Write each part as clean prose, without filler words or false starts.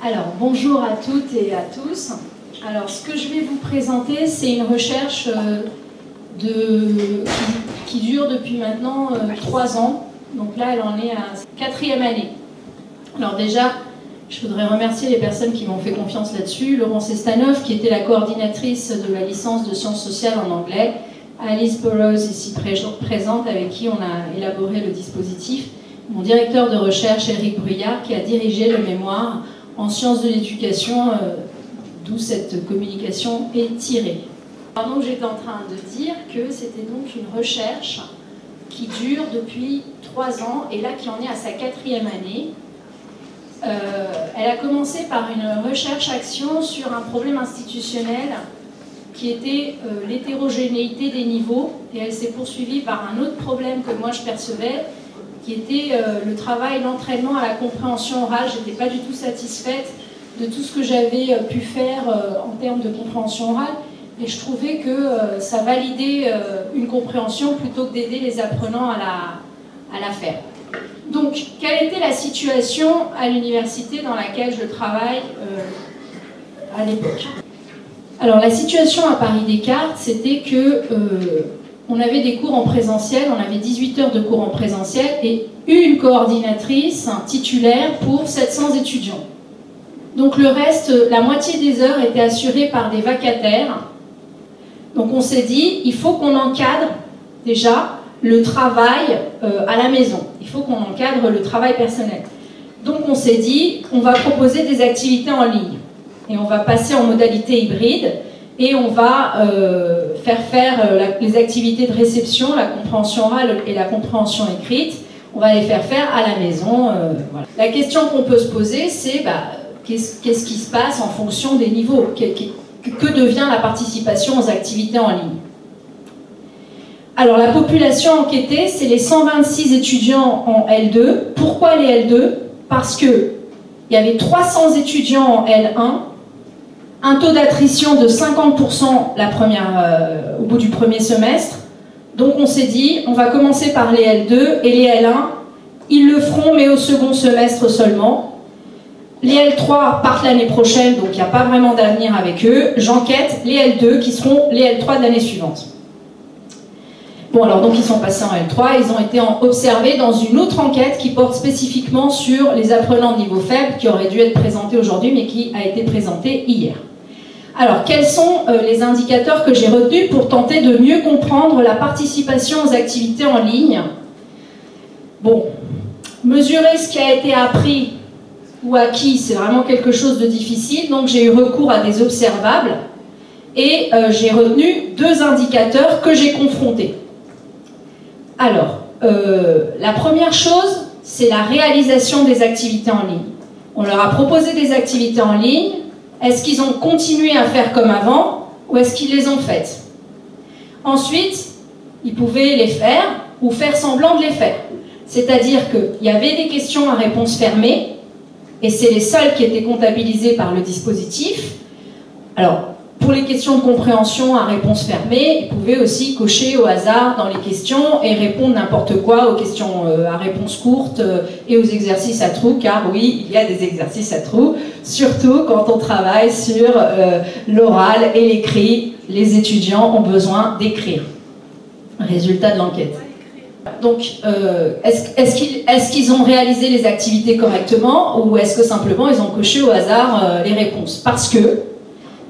Alors, bonjour à toutes et à tous. Alors, ce que je vais vous présenter, c'est une recherche qui dure depuis maintenant 3 ans. Donc là, elle en est à sa 4e année. Alors déjà, je voudrais remercier les personnes qui m'ont fait confiance là-dessus. Laurence Estanov, qui était la coordinatrice de la licence de sciences sociales en anglais. Alice Burrows, ici présente, avec qui on a élaboré le dispositif. Mon directeur de recherche, Éric Bruyard, qui a dirigé le mémoire en sciences de l'éducation, d'où cette communication est tirée. Alors donc j'étais en train de dire que c'était donc une recherche qui dure depuis 3 ans et là qui en est à sa 4e année. Elle a commencé par une recherche-action sur un problème institutionnel qui était l'hétérogénéité des niveaux, et elle s'est poursuivie par un autre problème que moi je percevais, qui était le travail, l'entraînement à la compréhension orale. Je n'étais pas du tout satisfaite de tout ce que j'avais pu faire en termes de compréhension orale, et je trouvais que ça validait une compréhension plutôt que d'aider les apprenants à la faire. Donc, quelle était la situation à l'université dans laquelle je travaille à l'époque? Alors, la situation à Paris-Descartes, c'était que on avait des cours en présentiel, on avait 18 heures de cours en présentiel et une coordinatrice titulaire pour 700 étudiants. Donc le reste, la moitié des heures étaient assurées par des vacataires. Donc on s'est dit, il faut qu'on encadre déjà le travail à la maison. Il faut qu'on encadre le travail personnel. Donc on s'est dit, on va proposer des activités en ligne. Et on va passer en modalité hybride. Et on va faire les activités de réception, la compréhension orale et la compréhension écrite. On va les faire à la maison. Voilà. La question qu'on peut se poser, c'est qu'est-ce qui se passe en fonction des niveaux? Que devient la participation aux activités en ligne? Alors la population enquêtée, c'est les 126 étudiants en L2. Pourquoi les L2? Parce qu'il y avait 300 étudiants en L1, un taux d'attrition de 50% au bout du premier semestre. Donc on s'est dit, on va commencer par les L2 et les L1, ils le feront mais au second semestre seulement. Les L3 partent l'année prochaine, donc il n'y a pas vraiment d'avenir avec eux. J'enquête les L2 qui seront les L3 de l'année suivante. Bon, alors donc ils sont passés en L3, ils ont été observés dans une autre enquête qui porte spécifiquement sur les apprenants de niveau faible, qui aurait dû être présentée aujourd'hui, mais qui a été présentée hier. Alors, quels sont les indicateurs que j'ai retenus pour tenter de mieux comprendre la participation aux activités en ligne? Bon, mesurer ce qui a été appris ou acquis, c'est vraiment quelque chose de difficile, donc j'ai eu recours à des observables et j'ai retenu 2 indicateurs que j'ai confrontés. Alors, la première chose, c'est la réalisation des activités en ligne. On leur a proposé des activités en ligne. Est-ce qu'ils ont continué à faire comme avant ou est-ce qu'ils les ont faites? Ensuite, ils pouvaient les faire ou faire semblant de les faire. C'est-à-dire qu'il y avait des questions à réponse fermée et c'est les seules qui étaient comptabilisées par le dispositif. Alors, pour les questions de compréhension à réponse fermée, ils pouvaient aussi cocher au hasard dans les questions et répondre n'importe quoi aux questions à réponse courte et aux exercices à trous, car oui, il y a des exercices à trous, surtout quand on travaille sur l'oral et l'écrit. Les étudiants ont besoin d'écrire. Résultat de l'enquête. Donc, est-ce qu'ils ont réalisé les activités correctement ou est-ce que simplement ils ont coché au hasard les réponses? Parce que,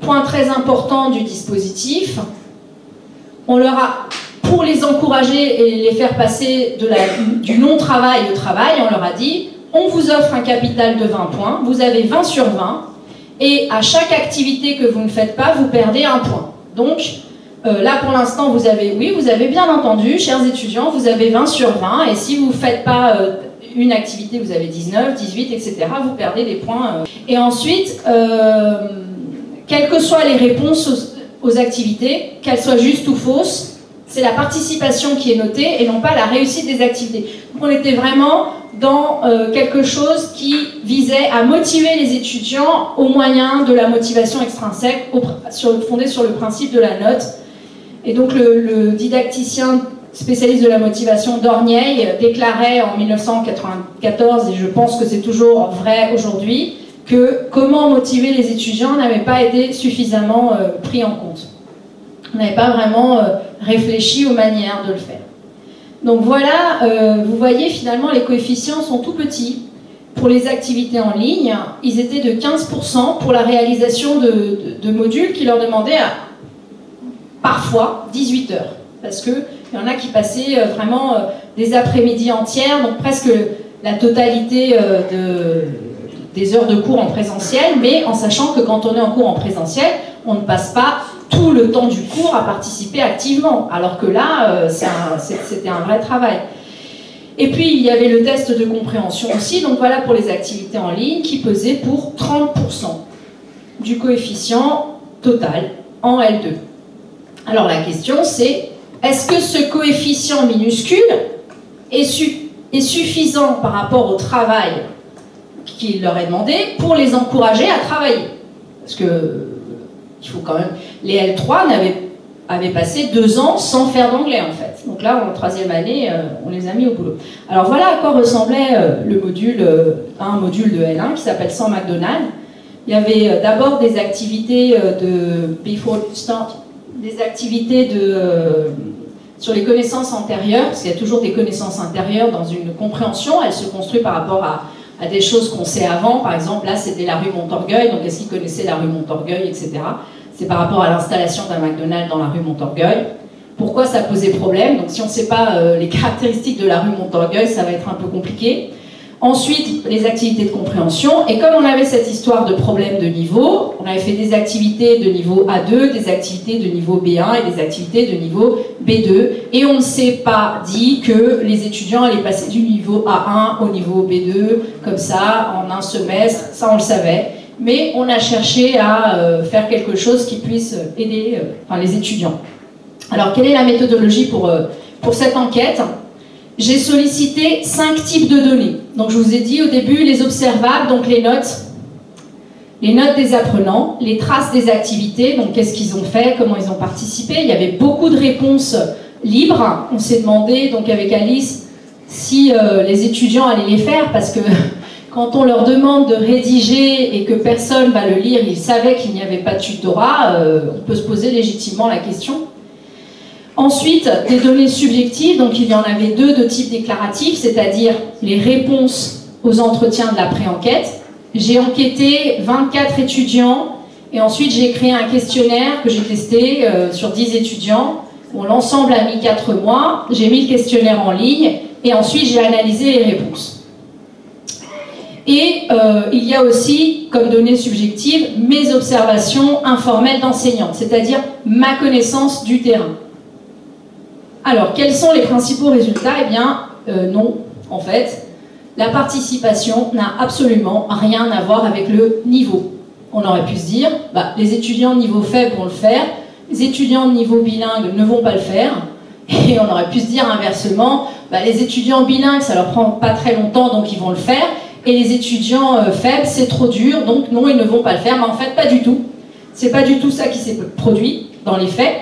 point très important du dispositif, on leur a, pour les encourager et les faire passer du non-travail au travail, on leur a dit, on vous offre un capital de 20 points, vous avez 20 sur 20, et à chaque activité que vous ne faites pas, vous perdez 1 point. Donc, là pour l'instant, vous avez bien entendu, chers étudiants, vous avez 20 sur 20, et si vous ne faites pas une activité, vous avez 19, 18, etc., vous perdez des points. Et ensuite, quelles que soient les réponses aux activités, qu'elles soient justes ou fausses, c'est la participation qui est notée et non pas la réussite des activités. Donc on était vraiment dans quelque chose qui visait à motiver les étudiants au moyen de la motivation extrinsèque fondée sur le principe de la note. Et donc le didacticien spécialiste de la motivation Dornieil déclarait en 1994, et je pense que c'est toujours vrai aujourd'hui, que comment motiver les étudiants n'avait pas été suffisamment pris en compte. On n'avait pas vraiment réfléchi aux manières de le faire. Donc voilà, vous voyez finalement les coefficients sont tout petits. Pour les activités en ligne, ils étaient de 15% pour la réalisation de modules qui leur demandaient parfois 18 heures. Parce qu'il y en a qui passaient vraiment des après-midi entières, donc presque la totalité des heures de cours en présentiel, mais en sachant que quand on est en cours en présentiel, on ne passe pas tout le temps du cours à participer activement, alors que là, c'était un vrai travail. Et puis, il y avait le test de compréhension aussi, donc voilà pour les activités en ligne, qui pesait pour 30% du coefficient total en L2. Alors la question c'est, est-ce que ce coefficient minuscule est suffisant par rapport au travail qu'il leur est demandé pour les encourager à travailler? Parce que, il faut quand même, les L3 avaient passé 2 ans sans faire d'anglais en fait. Donc là, en 3e année, on les a mis au boulot. Alors voilà à quoi ressemblait le module, un module de L1 qui s'appelle Sans McDonald's. Il y avait d'abord des activités before you start, des activités sur les connaissances antérieures, parce qu'il y a toujours des connaissances intérieures dans une compréhension, elle se construit par rapport à des choses qu'on sait avant. Par exemple, là c'était la rue Montorgueil, donc est-ce qu'ils connaissaient la rue Montorgueil, etc. C'est par rapport à l'installation d'un McDonald's dans la rue Montorgueil. Pourquoi ça posait problème? Donc si on ne sait pas les caractéristiques de la rue Montorgueil, ça va être un peu compliqué. Ensuite, les activités de compréhension. Et comme on avait cette histoire de problème de niveau, on avait fait des activités de niveau A2, des activités de niveau B1 et des activités de niveau B2. Et on ne s'est pas dit que les étudiants allaient passer du niveau A1 au niveau B2, comme ça, en un semestre. Ça, on le savait. Mais on a cherché à faire quelque chose qui puisse aider les étudiants. Alors, quelle est la méthodologie pour cette enquête? J'ai sollicité 5 types de données. Donc, je vous ai dit au début, les observables, donc les notes des apprenants, les traces des activités, donc qu'est-ce qu'ils ont fait, comment ils ont participé. Il y avait beaucoup de réponses libres. On s'est demandé, donc avec Alice, si les étudiants allaient les faire, parce que quand on leur demande de rédiger et que personne va le lire, ils savaient qu'il n'y avait pas de tutorat, on peut se poser légitimement la question. Ensuite, des données subjectives, donc il y en avait 2 de type déclaratif, c'est-à-dire les réponses aux entretiens de la pré-enquête. J'ai enquêté 24 étudiants et ensuite j'ai créé un questionnaire que j'ai testé sur 10 étudiants. Bon, l'ensemble a mis 4 mois, j'ai mis le questionnaire en ligne et ensuite j'ai analysé les réponses. Et il y a aussi, comme données subjectives, mes observations informelles d'enseignante, c'est-à-dire ma connaissance du terrain. Alors, quels sont les principaux résultats? Eh bien, non, en fait. La participation n'a absolument rien à voir avec le niveau. On aurait pu se dire, les étudiants de niveau faible vont le faire, les étudiants de niveau bilingue ne vont pas le faire, et on aurait pu se dire inversement, les étudiants bilingues, ça leur prend pas très longtemps, donc ils vont le faire, et les étudiants faibles, c'est trop dur, donc non, ils ne vont pas le faire. Mais en fait, pas du tout. C'est pas du tout ça qui s'est produit dans les faits.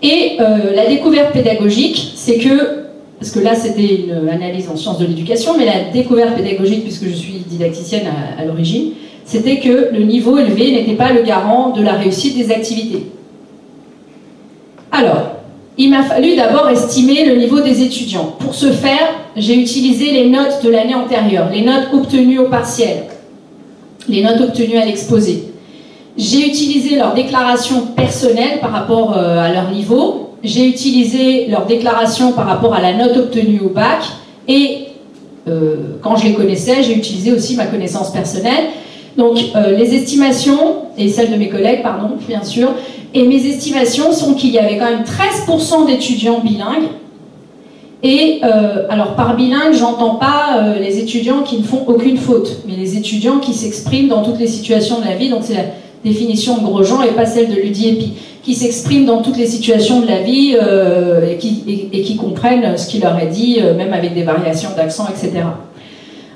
Et la découverte pédagogique, c'est que, parce que là c'était une analyse en sciences de l'éducation, mais la découverte pédagogique, puisque je suis didacticienne à l'origine, c'était que le niveau élevé n'était pas le garant de la réussite des activités. Alors, il m'a fallu d'abord estimer le niveau des étudiants. Pour ce faire, j'ai utilisé les notes de l'année antérieure, les notes obtenues au partiel, les notes obtenues à l'exposé. J'ai utilisé leur déclaration personnelle par rapport à leur niveau. J'ai utilisé leur déclaration par rapport à la note obtenue au bac. Et quand je les connaissais, j'ai utilisé aussi ma connaissance personnelle. Donc les estimations, et celles de mes collègues, pardon, bien sûr, et mes estimations sont qu'il y avait quand même 13% d'étudiants bilingues. Et alors par bilingue, j'entends pas les étudiants qui ne font aucune faute, mais les étudiants qui s'expriment dans toutes les situations de la vie. Donc c'est la définition de Grosjean et pas celle de Ludiepi, qui s'expriment dans toutes les situations de la vie et qui comprennent ce qu'il leur est dit, même avec des variations d'accent, etc.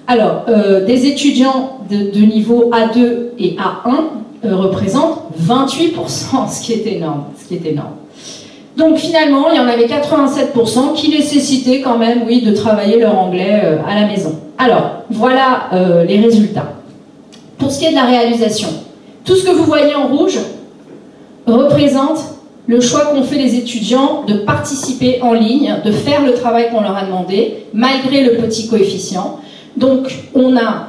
Alors, des étudiants de niveau A2 et A1 représentent 28%, ce qui est énorme. Donc finalement, il y en avait 87% qui nécessitaient quand même, oui, de travailler leur anglais à la maison. Alors, voilà les résultats. Pour ce qui est de la réalisation, tout ce que vous voyez en rouge représente le choix qu'ont fait les étudiants de participer en ligne, de faire le travail qu'on leur a demandé, malgré le petit coefficient. Donc, on a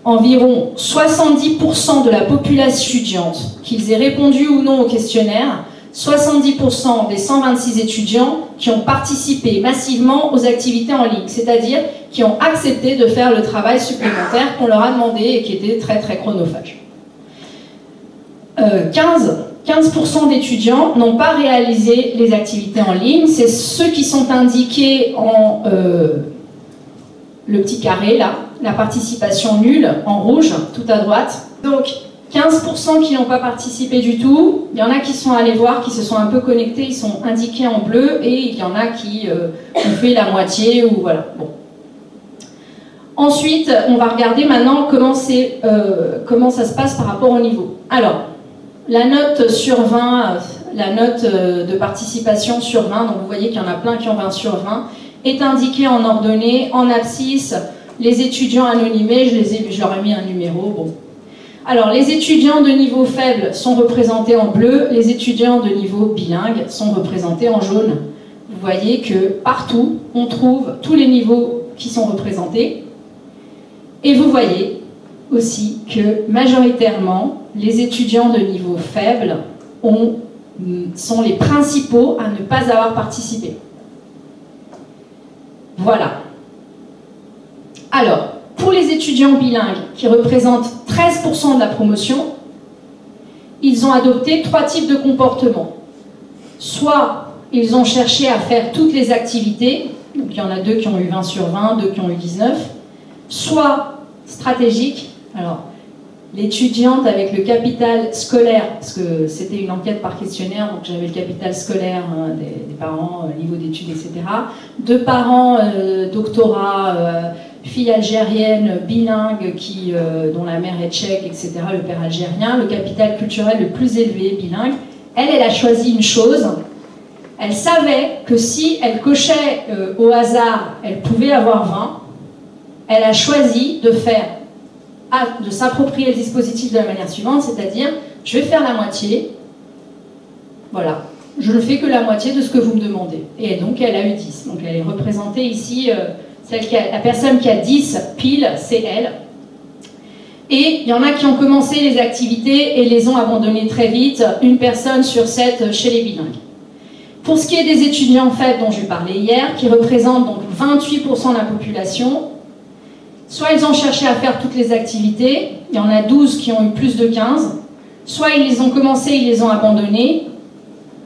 environ 70% de la population étudiante, qu'ils aient répondu ou non au questionnaire, 70% des 126 étudiants qui ont participé massivement aux activités en ligne, c'est-à-dire qui ont accepté de faire le travail supplémentaire qu'on leur a demandé et qui était très très chronophage. 15% d'étudiants n'ont pas réalisé les activités en ligne, c'est ceux qui sont indiqués en le petit carré là, la participation nulle en rouge, tout à droite. Donc 15% qui n'ont pas participé du tout, il y en a qui sont allés voir, qui se sont un peu connectés, ils sont indiqués en bleu, et il y en a qui ont fait la moitié, ou voilà. Bon. Ensuite, on va regarder maintenant comment ça se passe par rapport au niveau. Alors, la note sur 20, la note de participation sur 20, donc vous voyez qu'il y en a plein qui ont 20 sur 20, est indiquée en ordonnée, en abscisse, les étudiants anonymés, je leur ai mis un numéro, bon. Alors, les étudiants de niveau faible sont représentés en bleu, les étudiants de niveau bilingue sont représentés en jaune. Vous voyez que partout, on trouve tous les niveaux qui sont représentés. Et vous voyez aussi que majoritairement, les étudiants de niveau faible sont les principaux à ne pas avoir participé. Voilà. Alors, pour les étudiants bilingues, qui représentent 13% de la promotion, ils ont adopté 3 types de comportements. Soit ils ont cherché à faire toutes les activités, donc il y en a 2 qui ont eu 20 sur 20, 2 qui ont eu 19, soit stratégique. Alors, l'étudiante avec le capital scolaire, parce que c'était une enquête par questionnaire, donc j'avais le capital scolaire des parents, niveau d'études, etc. 2 parents, doctorat, fille algérienne, bilingue, dont la mère est tchèque, etc., le père algérien, le capital culturel le plus élevé, bilingue. Elle a choisi une chose. Elle savait que si elle cochait au hasard, elle pouvait avoir 20. Elle a choisi de s'approprier le dispositif de la manière suivante, c'est-à-dire, je vais faire la moitié, voilà, je ne fais que la moitié de ce que vous me demandez. Et donc, elle a eu 10. Donc, elle est représentée ici, la personne qui a 10 pile, c'est elle. Et il y en a qui ont commencé les activités et les ont abandonnées très vite, 1 personne sur 7 chez les bilingues. Pour ce qui est des étudiants faibles dont je parlais hier, qui représentent donc 28% de la population, soit ils ont cherché à faire toutes les activités, il y en a 12 qui ont eu plus de 15, soit ils les ont commencé, ils les ont abandonnés,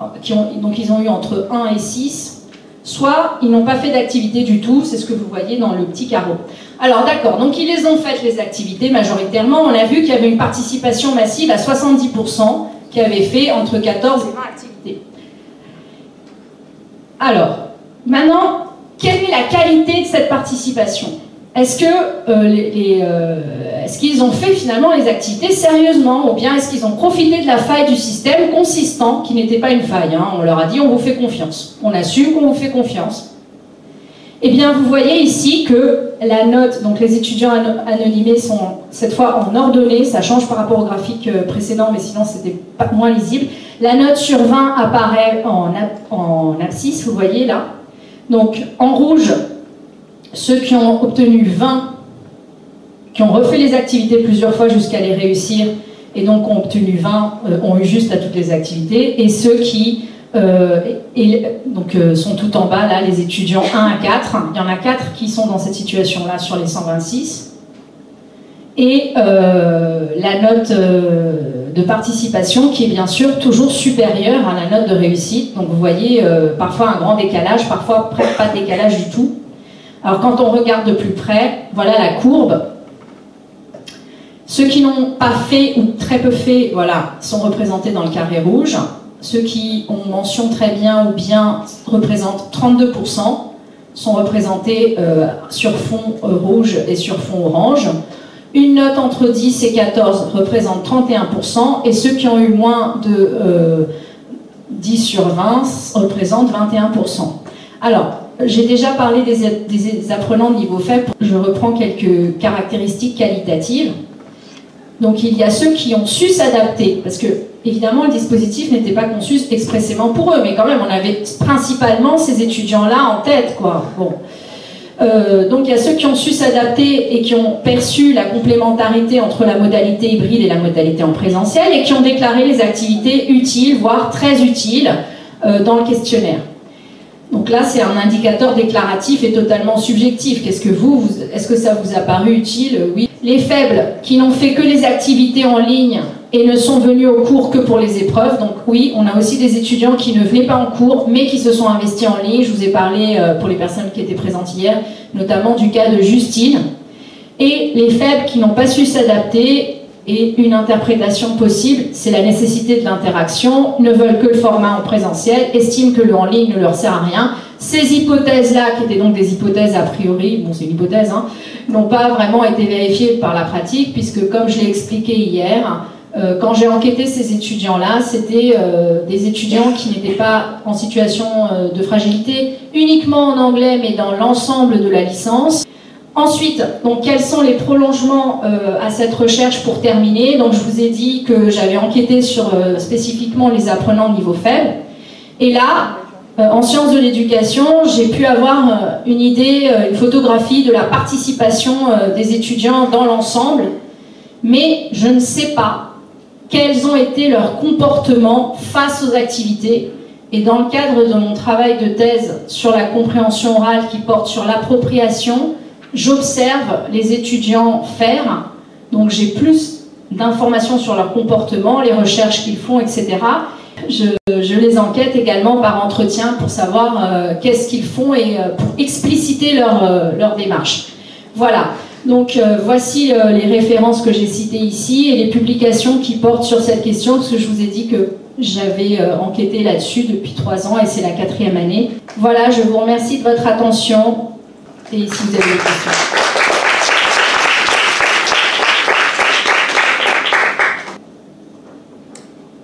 donc ils ont eu entre 1 et 6, soit ils n'ont pas fait d'activité du tout, c'est ce que vous voyez dans le petit carreau. Alors d'accord, donc ils les ont faites les activités majoritairement, on a vu qu'il y avait une participation massive à 70% qui avaient fait entre 14 et 20 activités. Alors, maintenant, quelle est la qualité de cette participation ? Est-ce qu'ils ont fait finalement les activités sérieusement, ou bien est-ce qu'ils ont profité de la faille du système consistant, qui n'était pas une faille, hein, on leur a dit on vous fait confiance, on assume qu'on vous fait confiance. Eh bien vous voyez ici que la note, donc les étudiants anonymés sont cette fois en ordonnée, ça change par rapport au graphique précédent, mais sinon c'était moins lisible. La note sur 20 apparaît en abscisse, vous voyez là. Donc en rouge, ceux qui ont obtenu 20, qui ont refait les activités plusieurs fois jusqu'à les réussir, et donc ont obtenu 20, ont eu juste à toutes les activités, et ceux qui sont tout en bas, là, les étudiants 1 à 4, il y en a 4 qui sont dans cette situation-là sur les 126, et la note de participation qui est bien sûr toujours supérieure à la note de réussite, donc vous voyez parfois un grand décalage, parfois pas de décalage du tout. Alors quand on regarde de plus près, voilà la courbe. Ceux qui n'ont pas fait ou très peu fait, voilà, sont représentés dans le carré rouge. Ceux qui ont mention très bien ou bien représentent 32%, sont représentés sur fond rouge et sur fond orange. Une note entre 10 et 14 représente 31%, et ceux qui ont eu moins de 10 sur 20 représentent 21%. Alors, j'ai déjà parlé des apprenants de niveau faible. Je reprends quelques caractéristiques qualitatives. Donc il y a ceux qui ont su s'adapter, parce que évidemment le dispositif n'était pas conçu expressément pour eux, mais quand même on avait principalement ces étudiants-là en tête, quoi. Bon. Donc il y a ceux qui ont su s'adapter et qui ont perçu la complémentarité entre la modalité hybride et la modalité en présentiel et qui ont déclaré les activités utiles, voire très utiles, dans le questionnaire. Donc là, c'est un indicateur déclaratif et totalement subjectif. Qu'est-ce que est-ce que ça vous a paru utile? Oui. Les faibles, qui n'ont fait que les activités en ligne et ne sont venus au cours que pour les épreuves. Donc oui, on a aussi des étudiants qui ne venaient pas en cours, mais qui se sont investis en ligne. Je vous ai parlé, pour les personnes qui étaient présentes hier, notamment du cas de Justine. Et les faibles qui n'ont pas su s'adapter, et une interprétation possible, c'est la nécessité de l'interaction, ne veulent que le format en présentiel, estiment que le en ligne ne leur sert à rien. Ces hypothèses-là, qui étaient donc des hypothèses a priori, bon c'est une hypothèse, hein, n'ont pas vraiment été vérifiées par la pratique, puisque comme je l'ai expliqué hier, quand j'ai enquêté ces étudiants-là, c'était des étudiants qui n'étaient pas en situation de fragilité uniquement en anglais, mais dans l'ensemble de la licence. Ensuite, donc, quels sont les prolongements à cette recherche pour terminer? Donc, je vous ai dit que j'avais enquêté sur spécifiquement les apprenants de niveau faible. Et là, en sciences de l'éducation, j'ai pu avoir une idée, une photographie de la participation des étudiants dans l'ensemble. Mais je ne sais pas quels ont été leurs comportements face aux activités. Et dans le cadre de mon travail de thèse sur la compréhension orale qui porte sur l'appropriation, j'observe les étudiants faire, donc j'ai plus d'informations sur leur comportement, les recherches qu'ils font, etc. Je les enquête également par entretien pour savoir qu'est-ce qu'ils font et pour expliciter leur démarche. Voilà, donc voici les références que j'ai citées ici et les publications qui portent sur cette question, parce que je vous ai dit que j'avais enquêté là-dessus depuis 3 ans et c'est la 4e année. Voilà, je vous remercie de votre attention. Et si vous avez des questions.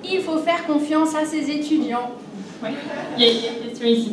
Il faut faire confiance à ses étudiants. Oui, il y a une question ici.